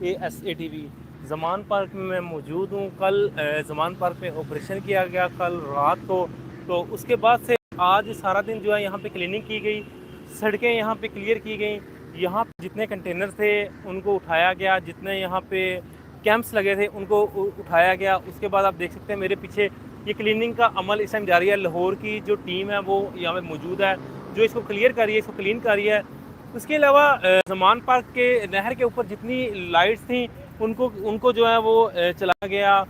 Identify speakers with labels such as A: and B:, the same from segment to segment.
A: ASATV زمان park میں موجود ہوں. کل زمان پارک میں آپریشن کیا گیا کل رات کو, تو اس کے بعد سے آج سارا دن جو ہے یہاں پہ کلیننگ کی گئی, سڑکیں یہاں پہ کلیئر کی گئیں, یہاں پہ جتنے کنٹینر تھے ان کو اٹھایا گیا, جتنے یہاں پہ کیمپس لگے تھے ان کو اٹھایا گیا. اس کے بعد آپ دیکھ سکتے ہیں میرے پیچھے یہ کلیننگ کا عمل اس ٹائم جاری ہے. لاہور کی جو ٹیم ہے وہ یہاں پہ موجود ہے جو اس کو کلیئر کر رہی ہے, اس کو کلین کر رہی ہے. اس کے علاوہ زمان پارک کے نہر کے اوپر جتنی لائٹس تھیں ان کو جو ہے وہ چلایا گیا.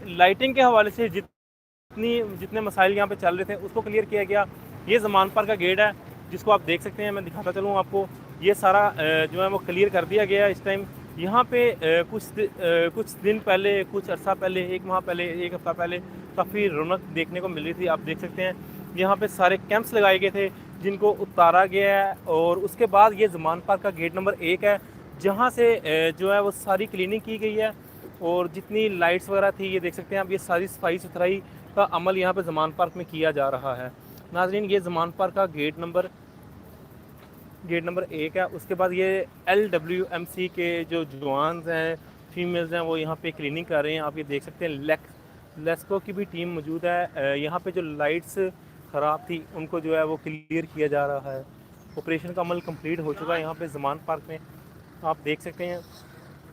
A: لائٹنگ کے حوالے سے جتنے مسائل یہاں پہ چل رہے تھے اس کو کلیئر کیا گیا. یہ زمان پارک کا گیٹ ہے جس کو آپ دیکھ سکتے ہیں, میں دکھاتا چلوں آپ کو. یہ سارا جو ہے وہ کلیئر کر دیا گیا اس ٹائم. یہاں پہ کچھ دن پہلے, کچھ عرصہ پہلے, ایک ماہ پہلے, ایک ہفتہ پہلے کافی رونق دیکھنے کو مل رہی تھی. آپ دیکھ سکتے ہیں یہاں پہ سارے کیمپس لگائے گئے تھے جن کو اتارا گیا ہے. اور اس کے بعد یہ زمان پارک کا گیٹ نمبر 1 ہے جہاں سے جو ہے وہ ساری کلیننگ کی گئی ہے. اور جتنی لائٹس وغیرہ تھی یہ دیکھ سکتے ہیں آپ, یہ ساری صفائی ستھرائی کا عمل یہاں پہ زمان پارک میں کیا جا رہا ہے. ناظرین یہ زمان پارک کا گیٹ نمبر 1 ہے. اس کے بعد یہ LWMC کے جو جوانز ہیں, فیمیلز ہیں, وہ یہاں پہ کلیننگ کر رہے ہیں. آپ یہ دیکھ سکتے ہیں لیسکو کی بھی ٹیم موجود ہے. یہاں پہ جو لائٹس خراب تھی ان کو جو ہے وہ کلیئر کیا جا رہا ہے. آپریشن کا عمل کمپلیٹ ہو چکا ہے یہاں پہ زمان پارک میں. آپ دیکھ سکتے ہیں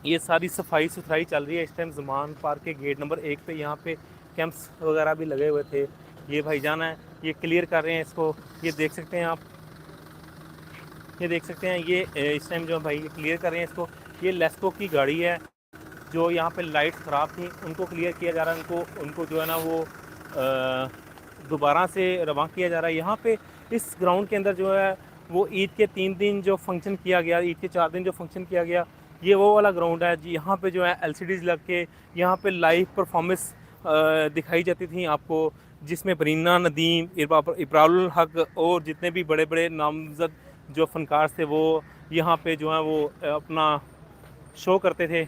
A: یہ ساری صفائی ستھرائی چل رہی ہے اس ٹائم زمان پارک کے گیٹ نمبر 1 پہ. یہاں پہ کیمپس وغیرہ بھی لگے ہوئے تھے. یہ بھائی جان ہے, یہ کلیئر کر رہے ہیں اس کو. یہ دیکھ سکتے ہیں آپ, یہ دیکھ سکتے ہیں یہ اس ٹائم جو بھائی کلیئر کر رہے ہیں اس کو. یہ لیسکو کی گاڑی ہے جو یہاں پہ لائٹ خراب تھیں ان کو کلیئر کیا جا رہا ہے. ان کو جو ہے نا وہ دوبارہ سے رواں کیا جا رہا ہے. یہاں پہ اس گراؤنڈ کے اندر جو ہے وہ عید کے 3 دن جو فنکشن کیا گیا, عید کے 4 دن جو فنکشن کیا گیا, یہ وہ والا گراؤنڈ ہے جی. یہاں پہ جو ہے LCDs لگ کے یہاں پہ لائیو پرفارمنس دکھائی جاتی تھیں آپ کو, جس میں برینہ ندیم, ابرار الحق اور جتنے بھی بڑے بڑے نامزد جو فنکار تھے وہ یہاں پہ جو ہیں وہ اپنا شو کرتے تھے.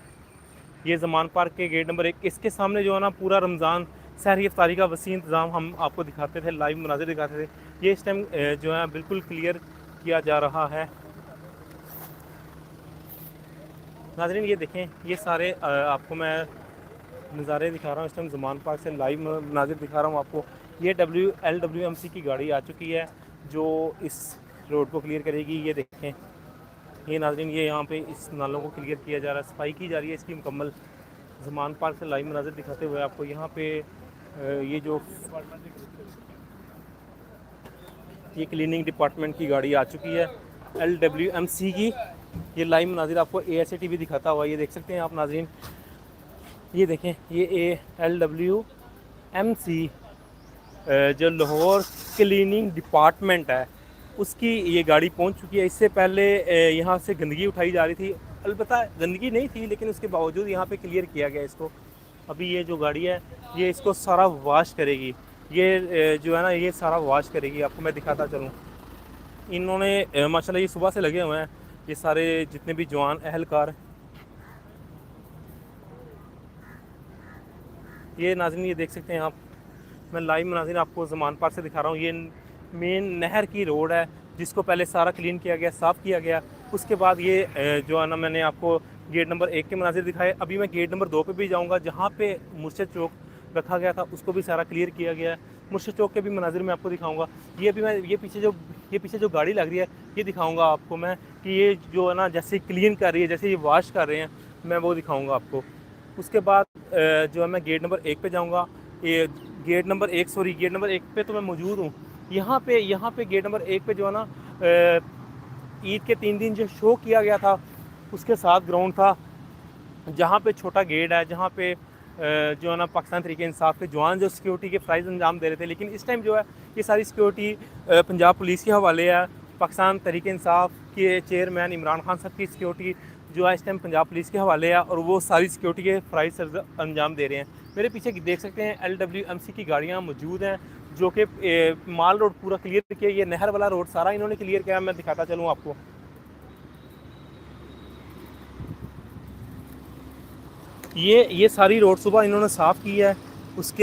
A: یہ زمان پارک کے گیٹ نمبر 1, اس کے سامنے جو ہے نا پورا رمضان سحری افطاری کا وسیع انتظام ہم آپ کو دکھاتے تھے, لائیو مناظر دکھاتے تھے. یہ اس ٹائم جو ہے بالکل کلیئر کیا جا رہا ہے. ناظرین یہ دیکھیں یہ سارے آپ کو میں نظارے دکھا رہا ہوں اس ٹائم زمان پارک سے, لائیو مناظر دکھا رہا ہوں آپ کو. یہ LWMC کی گاڑی آ چکی ہے جو اس روڈ کو کلیئر کرے گی. یہ دیکھیں یہ ناظرین یہ یہاں پہ اس نالوں کو کلیئر کیا جا رہا ہے, صفائی کی جا رہی ہے اس کی مکمل. زمان پارک سے لائیو مناظر دکھاتے ہوئے آپ کو یہاں پہ یہ جو یہ کلیننگ ڈپارٹمنٹ کی گاڑی آ چکی ہے LWMC کی. یہ لائیو مناظر آپ کو ASATV دکھاتا ہوا. یہ دیکھ سکتے ہیں آپ ناظرین, یہ دیکھیں یہ LWMC جو لاہور کلیننگ ڈپارٹمنٹ ہے اس کی یہ گاڑی پہنچ چکی ہے. اس سے پہلے یہاں سے گندگی اٹھائی جا رہی تھی, البتہ گندگی نہیں تھی لیکن اس کے باوجود یہاں پہ کلیئر کیا گیا اس کو. ابھی یہ جو گاڑی ہے یہ اس کو سارا واش کرے گی. یہ جو ہے نا یہ سارا واش کرے گی. آپ کو میں دکھاتا چلوں, انہوں نے ماشاءاللہ یہ صبح سے لگے ہوئے ہیں یہ سارے جتنے بھی جوان اہلکار. یہ ناظرین یہ دیکھ سکتے ہیں آپ, میں لائیو مناظر آپ کو زمان پارک سے دکھا رہا ہوں. یہ مین نہر کی روڈ ہے جس کو پہلے سارا کلین کیا گیا, صاف کیا گیا. اس کے بعد یہ جو ہے نا میں نے آپ کو گیٹ نمبر 1 کے مناظر دکھائے. ابھی میں گیٹ نمبر 2 پہ بھی جاؤں گا جہاں پہ مرشد چوک رکھا گیا تھا, اس کو بھی سارا کلیئر کیا گیا ہے. مرشد چوک کے بھی مناظر میں آپ کو دکھاؤں گا. یہ بھی میں یہ پیچھے جو گاڑی لگ رہی ہے یہ دکھاؤں گا آپ کو میں کہ یہ جو ہے نا جیسے کلین کر رہی ہے, جیسے یہ واش کر رہے ہیں, میں وہ دکھاؤں گا آپ کو. اس کے بعد جو ہے میں گیٹ نمبر 1 پہ جاؤں گا. یہ گیٹ نمبر 1 پہ تو میں موجود ہوں. یہاں پہ گیٹ نمبر 1 پہ جو ہے نا عید کے 3 دن جو شو کیا گیا تھا اس کے ساتھ گراؤنڈ تھا جہاں پہ چھوٹا گیٹ ہے, جہاں پہ جو ہے نا پاکستان تحریک انصاف کے جوان جو سیکیورٹی کے فرائض انجام دے رہے تھے. لیکن اس ٹائم جو ہے یہ ساری سیکیورٹی پنجاب پولیس کے حوالے ہے. پاکستان تحریک انصاف کے چیئرمین عمران خان صاحب کی سیکیورٹی جو ہے اس ٹائم پنجاب پولیس کے حوالے ہے, اور وہ ساری سیکیورٹی کے فرائض انجام دے رہے ہیں. میرے پیچھے دیکھ سکتے ہیں LWMC کی گاڑیاں موجود ہیں جو کہ مال روڈ پورا کلیئر کیا. یہ نہر والا روڈ سارا انہوں نے کلیئر کیا. میں دکھاتا چلوں آپ کو. یہ ساری روڈ صبح انہوں نے صاف کی ہے. اس کے